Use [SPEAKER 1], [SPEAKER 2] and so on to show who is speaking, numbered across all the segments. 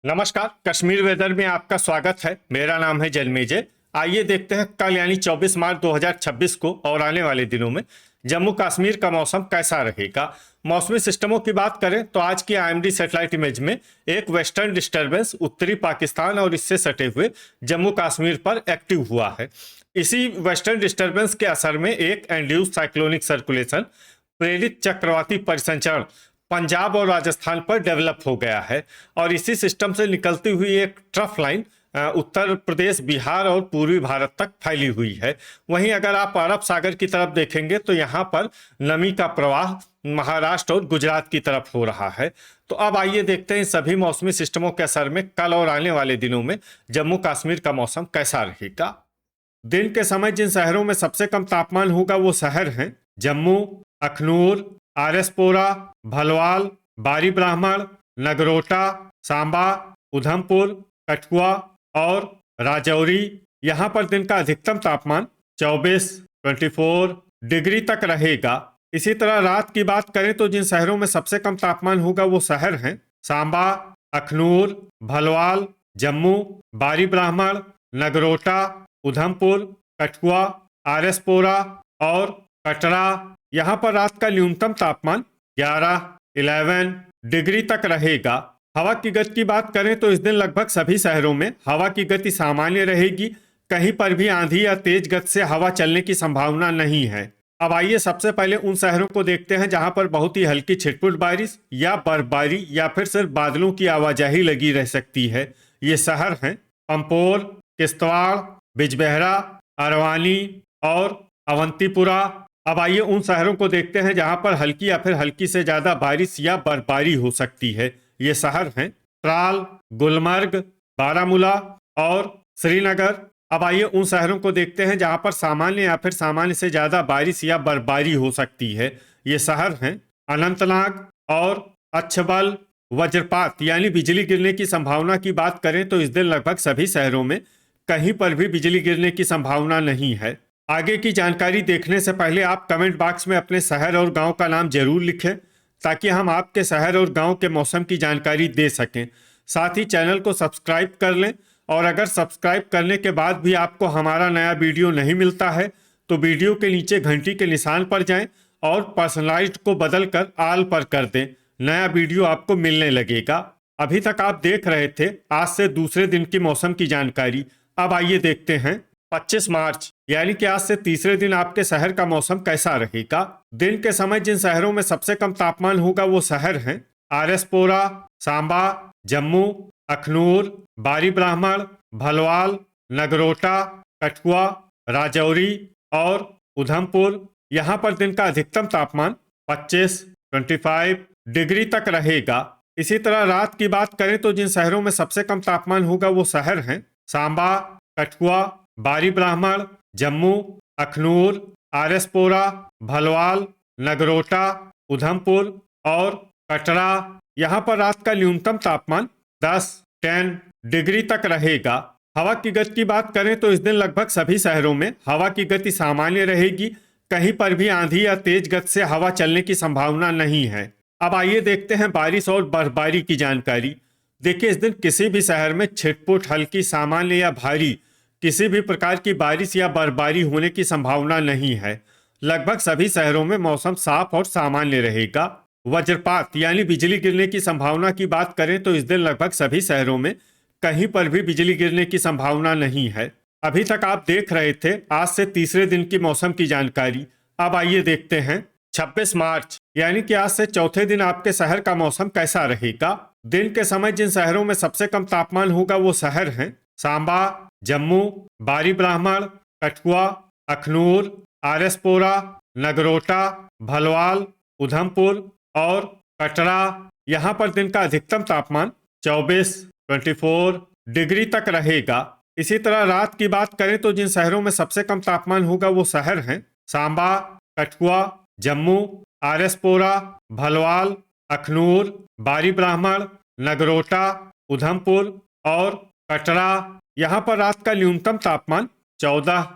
[SPEAKER 1] नमस्कार। कश्मीर वेदर में आपका स्वागत है। मेरा नाम है जन्मेजय। आइए देखते हैं कल यानी 24 मार्च 2026 को और आने वाले दिनों में जम्मू कश्मीर का मौसम कैसा रहेगा। मौसमी सिस्टमों की बात करें तो आज की आईएमडी सैटेलाइट इमेज में एक वेस्टर्न डिस्टर्बेंस उत्तरी पाकिस्तान और इससे सटे हुए जम्मू कश्मीर पर एक्टिव हुआ है। इसी वेस्टर्न डिस्टर्बेंस के असर में एक एंड्यूस साइक्लोनिक सर्कुलेशन प्रेरित चक्रवाती परिसंचरण पंजाब और राजस्थान पर डेवलप हो गया है और इसी सिस्टम से निकलती हुई एक ट्रफ लाइन उत्तर प्रदेश, बिहार और पूर्वी भारत तक फैली हुई है। वहीं अगर आप अरब सागर की तरफ देखेंगे तो यहाँ पर नमी का प्रवाह महाराष्ट्र और गुजरात की तरफ हो रहा है। तो अब आइए देखते हैं सभी मौसमी सिस्टमों के असर में कल और आने वाले दिनों में जम्मू कश्मीर का मौसम कैसा रहेगा। दिन के समय जिन शहरों में सबसे कम तापमान होगा वो शहर हैं जम्मू, अखनूर, आरएसपोरा, भलवाल, बारी ब्राह्मण, नगरोटा, सांबा, उधमपुर, कठुआ और राजौरी। यहाँ पर दिन का अधिकतम तापमान 24 डिग्री तक रहेगा। इसी तरह रात की बात करें तो जिन शहरों में सबसे कम तापमान होगा वो शहर हैं सांबा, अखनूर, भलवाल, जम्मू, बारी ब्राह्मण, नगरोटा, उधमपुर, कठुआ, आरएसपोरा और कटरा। यहाँ पर रात का न्यूनतम तापमान 11 डिग्री तक रहेगा। हवा की गति की बात करें तो इस दिन लगभग सभी शहरों में हवा की गति सामान्य रहेगी। कहीं पर भी आंधी या तेज गति से हवा चलने की संभावना नहीं है। अब आइए सबसे पहले उन शहरों को देखते हैं जहां पर बहुत ही हल्की छिटपुट बारिश या बर्फबारी या फिर सिर्फ बादलों की आवाजाही लगी रह सकती है। ये शहर हैं पंपोर, किश्तवाड़, बिजबेहरा, अरवानी और अवंतीपुरा। अब आइए उन शहरों को देखते हैं जहां पर हल्की या फिर हल्की से ज्यादा बारिश या बर्फबारी हो सकती है। ये शहर हैं त्राल, गुलमर्ग, बारामूला और श्रीनगर। अब आइए उन शहरों को देखते हैं जहां पर सामान्य या फिर सामान्य से ज्यादा बारिश या बर्फबारी हो सकती है। ये शहर हैं अनंतनाग और अच्छबल। वज्रपात यानी बिजली गिरने की संभावना की बात करें तो इस दिन लगभग सभी शहरों में कहीं पर भी बिजली गिरने की संभावना नहीं है। आगे की जानकारी देखने से पहले आप कमेंट बॉक्स में अपने शहर और गांव का नाम जरूर लिखें ताकि हम आपके शहर और गांव के मौसम की जानकारी दे सकें। साथ ही चैनल को सब्सक्राइब कर लें और अगर सब्सक्राइब करने के बाद भी आपको हमारा नया वीडियो नहीं मिलता है तो वीडियो के नीचे घंटी के निशान पर जाएं और पर्सनलाइज्ड को बदलकर ऑल पर कर दें। नया वीडियो आपको मिलने लगेगा। अभी तक आप देख रहे थे आज से दूसरे दिन की मौसम की जानकारी। अब आइए देखते हैं 25 मार्च यानी कि आज से तीसरे दिन आपके शहर का मौसम कैसा रहेगा। दिन के समय जिन शहरों में सबसे कम तापमान होगा वो शहर हैं आरएसपोरा, सांबा, जम्मू, अखनूर, बारी ब्राह्मण, भलवाल, नगरोटा, कठुआ, राजौरी और उधमपुर। यहाँ पर दिन का अधिकतम तापमान 25 डिग्री तक रहेगा। इसी तरह रात की बात करें तो जिन शहरों में सबसे कम तापमान होगा वो शहर हैं सांबा, कठुआ, बारी ब्राह्मण, जम्मू, अखनूर, आरएसपोरा, भलवाल, नगरोटा, उधमपुर और कटरा। यहाँ पर रात का न्यूनतम तापमान 10 डिग्री तक रहेगा। हवा की गति की बात करें तो इस दिन लगभग सभी शहरों में हवा की गति सामान्य रहेगी। कहीं पर भी आंधी या तेज गति से हवा चलने की संभावना नहीं है। अब आइए देखते हैं बारिश और बर्फबारी की जानकारी। देखिए इस दिन किसी भी शहर में छिटपुट, हल्की, सामान्य या भारी किसी भी प्रकार की बारिश या बर्फबारी होने की संभावना नहीं है। लगभग सभी शहरों में मौसम साफ और सामान्य रहेगा। वज्रपात यानी बिजली गिरने की संभावना की बात करें तो इस दिन लगभग सभी शहरों में कहीं पर भी बिजली गिरने की संभावना नहीं है। अभी तक आप देख रहे थे आज से तीसरे दिन की मौसम की जानकारी। अब आइए देखते हैं 26 मार्च यानी कि आज से चौथे दिन आपके शहर का मौसम कैसा रहेगा। दिन के समय जिन शहरों में सबसे कम तापमान होगा वो शहर हैं सांबा, जम्मू, बारी ब्राह्मण, कठुआ, अखनूर, आरएसपोरा, नगरोटा, भलवाल, उधमपुर और कटरा। यहाँ पर दिन का अधिकतम तापमान 24 डिग्री तक रहेगा। इसी तरह रात की बात करें तो जिन शहरों में सबसे कम तापमान होगा वो शहर हैं सांबा, कठुआ, जम्मू, आरएसपोरा, भलवाल, अखनूर, बारी ब्राह्मण, नगरोटा, उधमपुर और कटरा। यहाँ पर रात का न्यूनतम तापमान 14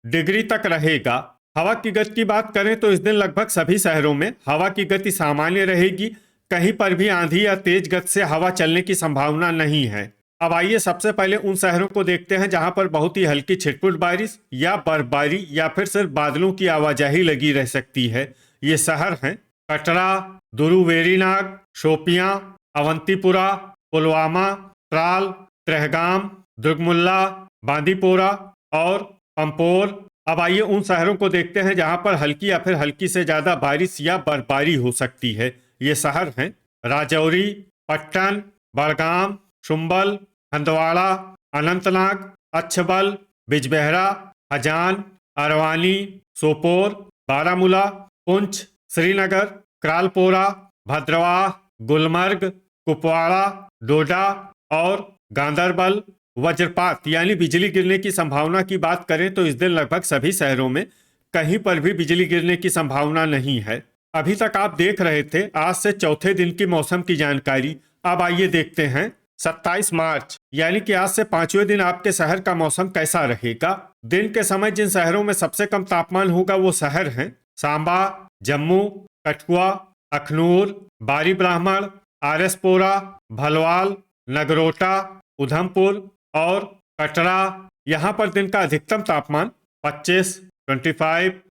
[SPEAKER 1] डिग्री तक रहेगा। हवा की गति की बात करें तो इस दिन लगभग सभी शहरों में हवा की गति सामान्य रहेगी। कहीं पर भी आंधी या तेज गति से हवा चलने की संभावना नहीं है। अब आइए सबसे पहले उन शहरों को देखते हैं जहां पर बहुत ही हल्की छिटपुट बारिश या बर्फबारी या फिर सिर्फ बादलों की आवाजाही लगी रह सकती है। ये शहर हैं कटरा, दुरुवेरीनाग, शोपियां, अवंतीपुरा, पुलवामा, त्राल, त्रेहगाम, दुर्गमुल्ला, बांदीपोरा और पंपोर। अब आइए उन शहरों को देखते हैं जहां पर हल्की या फिर हल्की से ज्यादा बारिश या बर्फबारी हो सकती है। ये शहर हैं राजौरी, पट्टन, बड़गाम, शुम्बल, हंदवाड़ा, अनंतनाग, अच्छबल, बिजबेहरा, हजान, अरवानी, सोपोर, बारामूला, पुंछ, श्रीनगर, क्रालपोरा, भद्रवाह, गुलमर्ग, कुपवाड़ा, डोडा और गांदरबल। वज्रपात यानी बिजली गिरने की संभावना की बात करें तो इस दिन लगभग सभी शहरों में कहीं पर भी बिजली गिरने की संभावना नहीं है। अभी तक आप देख रहे थे आज से चौथे दिन की मौसम की जानकारी। अब आइए देखते हैं 27 मार्च यानी कि आज से पांचवें दिन आपके शहर का मौसम कैसा रहेगा। दिन के समय जिन शहरों में सबसे कम तापमान होगा वो शहर हैं सांबा, जम्मू, कठुआ, अखनूर, बारी ब्राह्मण, आरएसपोरा, भलवाल, नगरोटा, उधमपुर और कटरा। यहाँ पर दिन का अधिकतम तापमान 25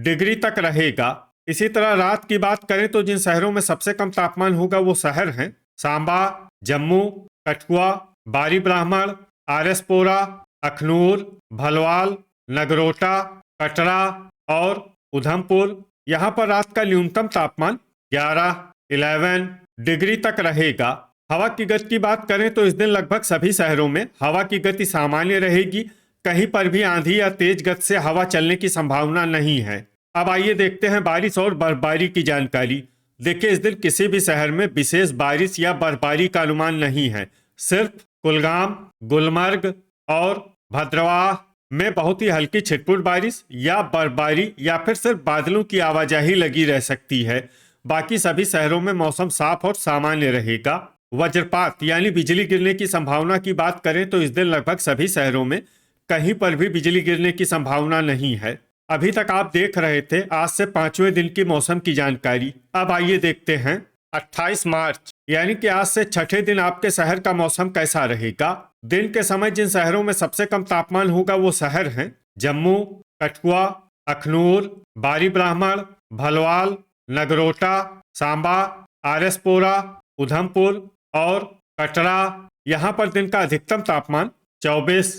[SPEAKER 1] डिग्री तक रहेगा। इसी तरह रात की बात करें तो जिन शहरों में सबसे कम तापमान होगा वो शहर हैं सांबा, जम्मू, कठुआ, बारी ब्राह्मण, आरएसपोरा, अखनूर, भलवाल, नगरोटा, कटरा और उधमपुर। यहाँ पर रात का न्यूनतम तापमान 11 डिग्री तक रहेगा। हवा की गति की बात करें तो इस दिन लगभग सभी शहरों में हवा की गति सामान्य रहेगी। कहीं पर भी आंधी या तेज गति से हवा चलने की संभावना नहीं है। अब आइए देखते हैं बारिश और बर्फबारी की जानकारी। देखिए इस दिन किसी भी शहर में विशेष बारिश या बर्फबारी का अनुमान नहीं है। सिर्फ कुलगाम, गुलमर्ग और भद्रवाह में बहुत ही हल्की छिटपुट बारिश या बर्फबारी या फिर सिर्फ बादलों की आवाजाही लगी रह सकती है। बाकी सभी शहरों में मौसम साफ और सामान्य रहेगा। वज्रपात यानी बिजली गिरने की संभावना की बात करें तो इस दिन लगभग सभी शहरों में कहीं पर भी बिजली गिरने की संभावना नहीं है। अभी तक आप देख रहे थे आज से पांचवें दिन की मौसम की जानकारी। अब आइए देखते हैं 28 मार्च यानी कि आज से छठे दिन आपके शहर का मौसम कैसा रहेगा। दिन के समय जिन शहरों में सबसे कम तापमान होगा वो शहर हैं जम्मू, कठुआ, अखनूर, बारी ब्राह्मण, भलवाल, नगरोटा, सांबा, आरएसपोरा, उधमपुर और कटरा। यहाँ पर दिन का अधिकतम तापमान 24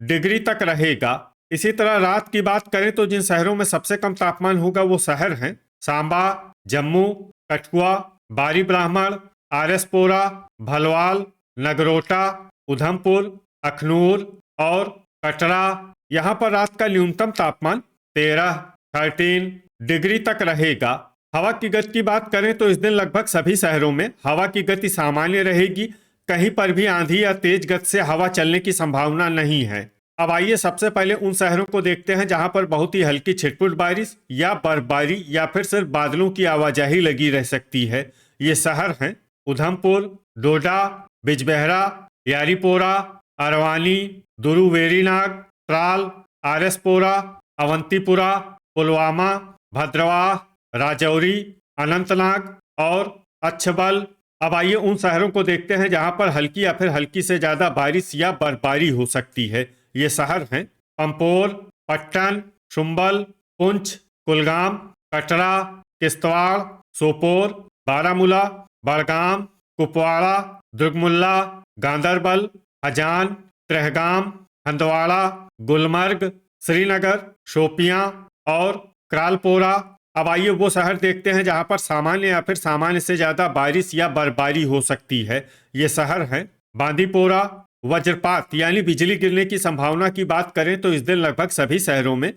[SPEAKER 1] डिग्री तक रहेगा। इसी तरह रात की बात करें तो जिन शहरों में सबसे कम तापमान होगा वो शहर हैं सांबा, जम्मू, कठुआ, बारी ब्राह्मण, आरएसपोरा, भलवाल, नगरोटा, उधमपुर, अखनूर और कटरा। यहाँ पर रात का न्यूनतम तापमान 13 डिग्री तक रहेगा। हवा की गति की बात करें तो इस दिन लगभग सभी शहरों में हवा की गति सामान्य रहेगी। कहीं पर भी आंधी या तेज गति से हवा चलने की संभावना नहीं है। अब आइए सबसे पहले उन शहरों को देखते हैं जहां पर बहुत ही हल्की छिटपुट बारिश या बर्फबारी या फिर सिर्फ बादलों की आवाजाही लगी रह सकती है। ये शहर हैं उधमपुर, डोडा, बिजबेहरा, यारीपोरा, अरवानी, दुरुवेरीनाग, त्राल, आरएसपोरा, अवंतीपुरा, पुलवामा, भद्रवाह, राजौरी, अनंतनाग और अच्छबल। अब आइए उन शहरों को देखते हैं जहां पर हल्की या फिर हल्की से ज्यादा बारिश या बर्फबारी हो सकती है। ये शहर हैं पंपोर, पट्टन, शुम्बल, पुंछ, कुलगाम, कटरा, किश्तवाड़, सोपोर, बारामूला, बड़गाम, कुपवाड़ा, दुर्गमुल्ला, गांदरबल, हजान, त्रेहगाम, हंदवाड़ा, गुलमर्ग, श्रीनगर, शोपियां और क्रालपोरा। अब आइए वो शहर देखते हैं जहां पर सामान्य या फिर सामान्य से ज्यादा बारिश या बर्फबारी हो सकती है। ये शहर हैं बांदीपोरा। वज्रपात यानी बिजली गिरने की संभावना की बात करें तो इस दिन लगभग सभी शहरों में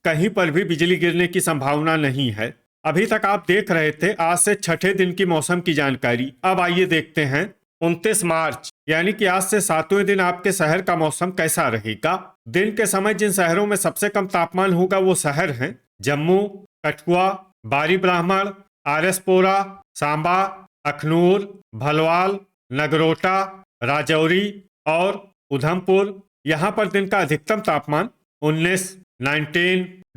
[SPEAKER 1] कहीं पर भी बिजली गिरने की संभावना नहीं है। अभी तक आप देख रहे थे आज से छठे दिन की मौसम की जानकारी। अब आइए देखते हैं 29 मार्च यानी कि आज से सातवें दिन आपके शहर का मौसम कैसा रहेगा। दिन के समय जिन शहरों में सबसे कम तापमान होगा वो शहर हैं जम्मू, कठुआ, बारी ब्राह्मण, आरएसपोरा, सांबा, अखनूर, भलवाल, नगरोटा, राजौरी और उधमपुर। यहाँ पर दिन का अधिकतम तापमान 19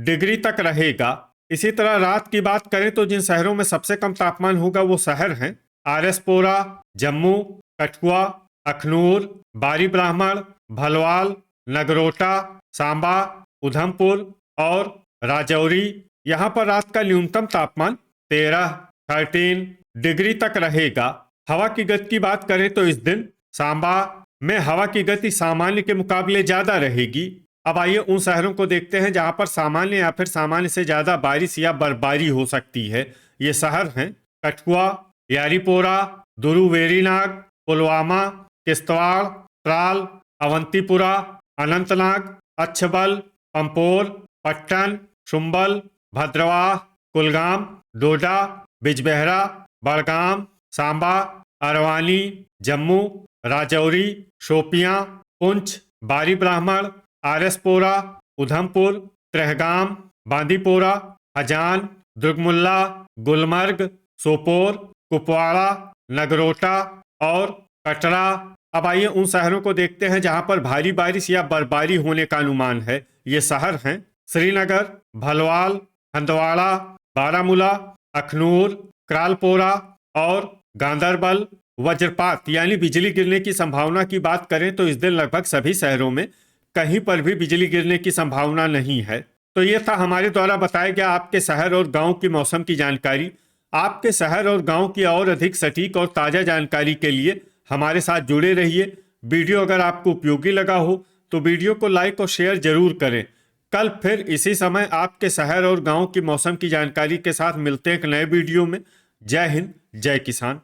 [SPEAKER 1] डिग्री तक रहेगा। इसी तरह रात की बात करें तो जिन शहरों में सबसे कम तापमान होगा वो शहर हैं आरएसपोरा, जम्मू, कठुआ, अखनूर, बारी ब्राह्मण, भलवाल, नगरोटा, सांबा, उधमपुर और राजौरी। यहाँ पर रात का न्यूनतम तापमान 13 डिग्री तक रहेगा। हवा की गति की बात करें तो इस दिन सांबा में हवा की गति सामान्य के मुकाबले ज्यादा रहेगी। अब आइए उन शहरों को देखते हैं जहां पर सामान्य या फिर सामान्य से ज्यादा बारिश या बर्फबारी हो सकती है। ये शहर हैं कठुआ, यारीपोरा, दुरुवेरीनाग, पुलवामा, किश्तवाड़, त्राल, अवंतीपुरा, अनंतनाग, अच्छबल, पंपोर, पट्टन, शुम्बल, भद्रवाह, कुलगाम, डोडा, बिजबेहरा, बड़गाम, सांबा, अरवानी, जम्मू, राजौरी, शोपियां, पुंछ, बारी ब्राह्मण, आरएसपोरा, उधमपुर, त्रेहगाम, बांदीपोरा, हजान, दुर्गमुल्ला, गुलमर्ग, सोपोर, कुपवाड़ा, नगरोटा और कटरा। अब आइए उन शहरों को देखते हैं जहां पर भारी बारिश या बर्फबारी होने का अनुमान है। ये शहर हैं श्रीनगर, भलवाल, हंदवाड़ा, बारामूला, अखनूर, क्रालपोरा और गांदरबल। वज्रपात यानी बिजली गिरने की संभावना की बात करें तो इस दिन लगभग सभी शहरों में कहीं पर भी बिजली गिरने की संभावना नहीं है। तो ये था हमारे द्वारा बताया गया आपके शहर और गांव की मौसम की जानकारी। आपके शहर और गांव की और अधिक सटीक और ताज़ा जानकारी के लिए हमारे साथ जुड़े रहिए। वीडियो अगर आपको उपयोगी लगा हो तो वीडियो को लाइक और शेयर जरूर करें। कल फिर इसी समय आपके शहर और गांव की मौसम की जानकारी के साथ मिलते हैं एक नए वीडियो में। जय हिंद, जय किसान।